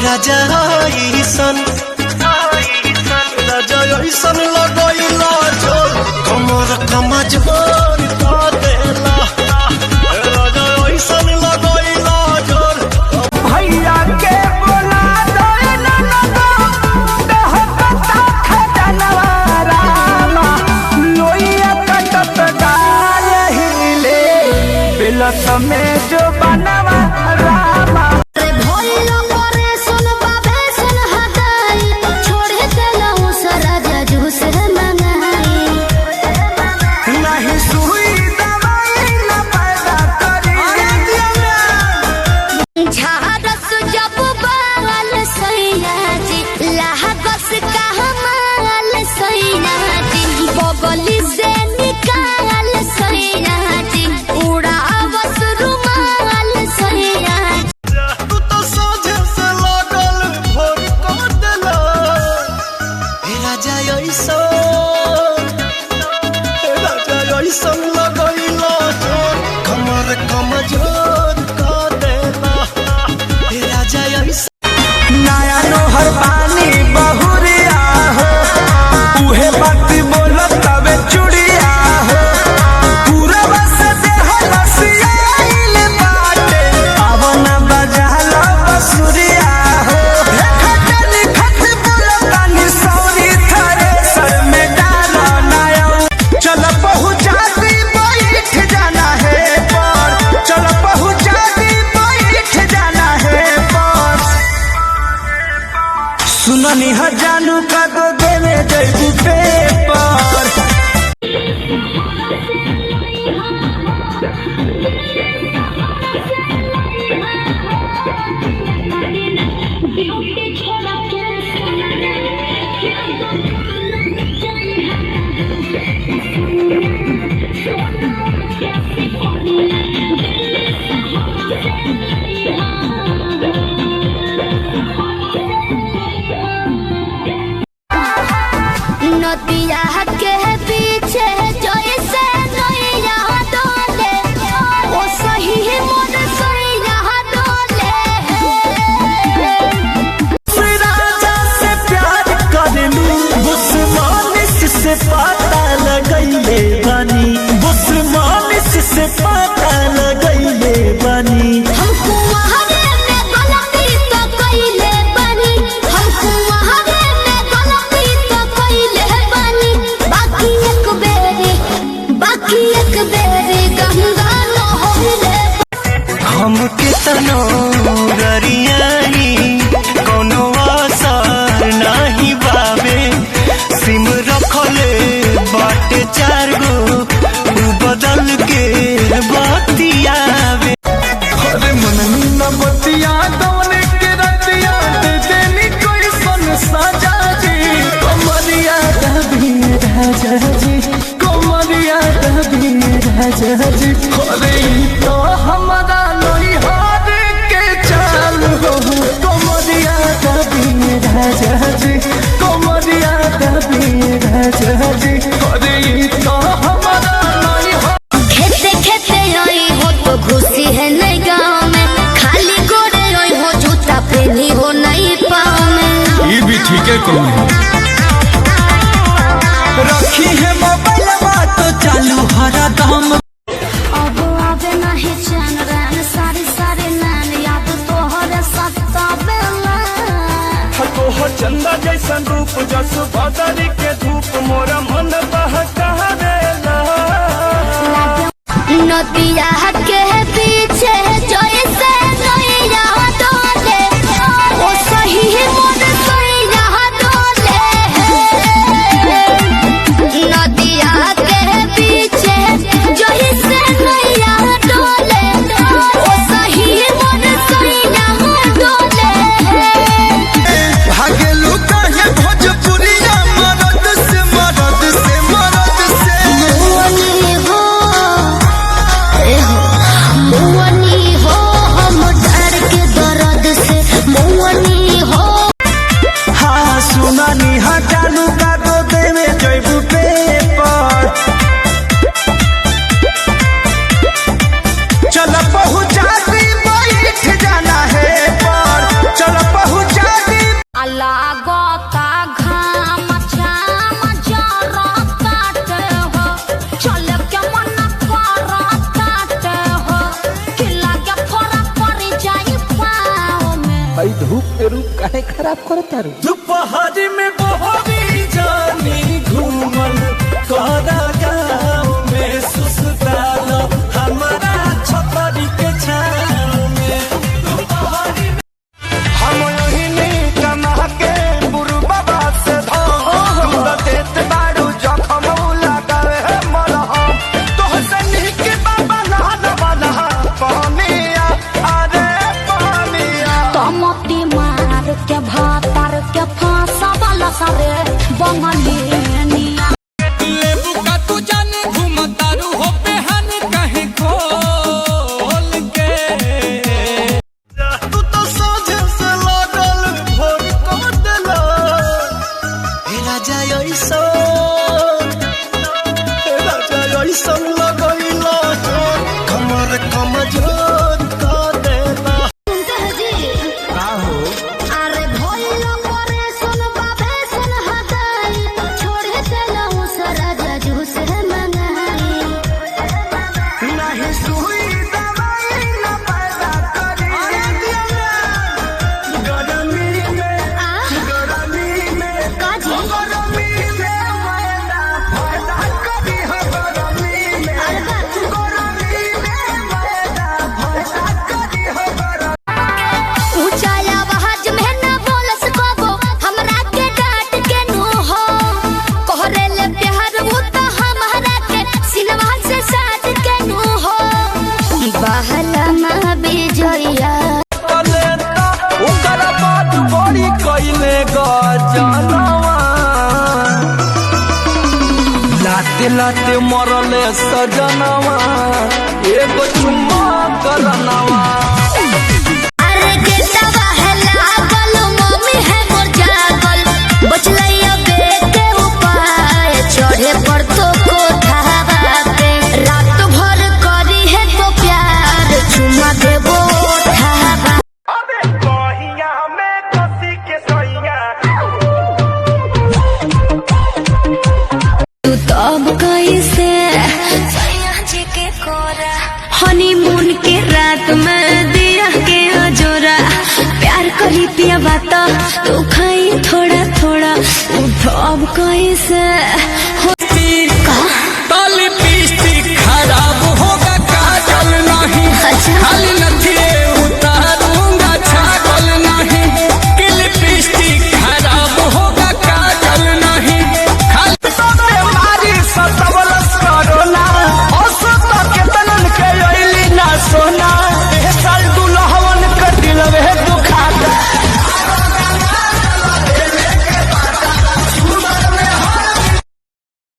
राजा ईसन लगैला जोर कमर कमजोर कर देला राजा ईसन लगैला जोर भैया के बोला दो ना कहता खजनवा रामा लोइया कटत डाल हिले बिलस में जो बनवा रामा नया नोहर पानी बहुरिया हो उहे बात बोलत तबे चुड़िया हो पूरा बस दे हलसिया आइल बाटे अवन बजाल बसुरिया हो खटनी खट बोलतानी सौरी थरे सर में डाला नया चल पहुंचा दी बैठ जाना है पर चल पहुंचा दी बैठ जाना है पर सुननी जानू का दो देवे जैबू पेपर नदिया के पीछे जैसे नैया डोले ओ सही मन सैया डोले राजा से प्यार करलू बुस्मानिस से पता लगैले बनी बुस्मानिस से पता लगैले बनी हमको वहारे में गलती तो कइले बनी हमको वहारे में गलती तो कइले बनी बाकी एक बेरी गंगा न होइले हम कितनो गरियाई कोनो असर नहीं बाबे सिम रखले बाटे चार गो उ बदल के बतियावे अरे मननी न बतिया दौने के रतिया दे देनी कोई सन साजा जी कमरिया दबी राजा जी कमरिया दबी राजा जी अरे तो हमारा नहीं हार के चाल हो कमरिया दबी राजा जी कमरिया दबी राजा जी अरे तो हमारा नहीं खेते खेते आई हो तो घुसी है नहीं गाँव में खाली गोरे आई हो जूता पहनी हो नहीं पाँव में ये भी ठीक है कौन रखी है मोबाइल तो चालू हरा दाम अब आवे नहीं चैन रैन सारी सारी नैन याद तोहरे सत्ता बेला तो हो चंदा जैसन रूप जस बाजारी के धूप मोरा मन बहकावेला नदिया के पीछे जैसे नैया डोले ओ सही मन सैया डोले नदिया के पीछे जैसे नैया डोले ओ सही मन सैया डोले भागेलू काहे भोजपुरिया मरद से मोनी हो भाई धूप के रूप काहे खराब करता रू? दोपहर में बहरी जानी घूमल करा गाँव में सुस्ताल हमारा छतरी के छाव में दोपहर में हम यही कमा के बुरु बाबा से धो देते बारू जखम लगावे मलहम तोहसे नीक बाबा नहा वाला पानिया अरे पानिया तमती मार के भातार के फांसा वाला सारे बंगलिया लेबू का तू जाने घूमतारू हो बेहन कहीं खोल के तू तो सोझे से लागल भोर को देला हे राजा ऐसा लगैला कमर कमजोर का देला अरे भोलो करे सुन बाबे सुन हदाई छोड़े चलो सरा जजू से मंगाई नहीं सुई दवाई न पैदा करी गरमी में काजी गरमी में पैदा करी हो गरमी में अरे बात गरमी में पैदा करी हो गरमी ऊंचाया आवाज में ना बोलस कबो हमरा के डांट के नो हो कोहरे ले प्यार वो तो हमारा के सिनवा से साथ के नो हो बहला ना बिजोया ओकरा बात बड़ी कइले गजनवा लाते लाते मरले सजनवा एगो चुम्मा करनवा अरे के तवा है लागल मम्मी है मोर जागल बचलैया बेटे उपाय चढ़े पर तो कोठावा पे रात भर करी है तो प्यार चुमा देबो ठावा अबे कहिया में कसी के सैया तू तब कैसे सैया जी के कोरा हनीमून के रात में दिया के अजोरा प्यार करी पिया बात तू खाई थोड़ा थोड़ा तू तब कैसे